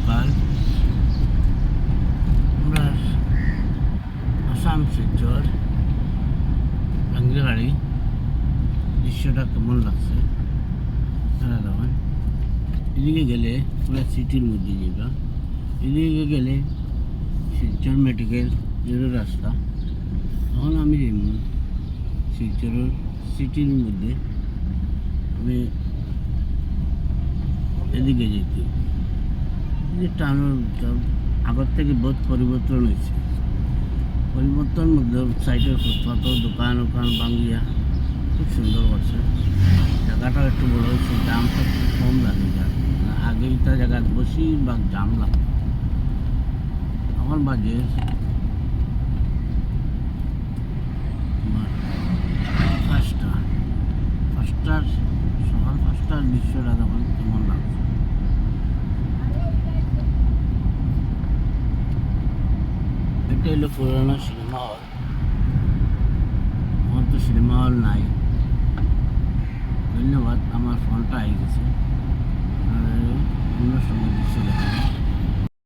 সকাল। আমরা আসাম শিলচর গাড়ি দৃশ্যটা কেমন লাগছে তারা তখন এদিকে গেলে পুরো সিটির মধ্যে যাবা, এদিকে গেলে শিলচর মেডিকেল জেরো রাস্তা। তখন আমি যাইব শিলচরের সিটির মধ্যে। আমি এদিকে যেতে যে টাউনের আগর থেকে বহুত পরিবর্তন হয়েছে। পরিবর্তন মধ্যে সাইডের ফুটপাথ দোকান ওকান বাঙ্গিয়া খুব সুন্দর করছে। জায়গাটাও একটু বড় হয়েছে, জামটা খুব কম লাগে। আগে এটা জায়গায় বেশিরভাগ জাম লাগে। আমার বাজে পাঁচটার সকাল 5টার দৃশ্যটা তখন কেমন লাগছে। এটা হলো পুরানো সিনেমা হল। আমার তো সিনেমা হল নাই। ধন্যবাদ, আমার ফোনটা আই গেছে। অন্য সময় দৃশ্য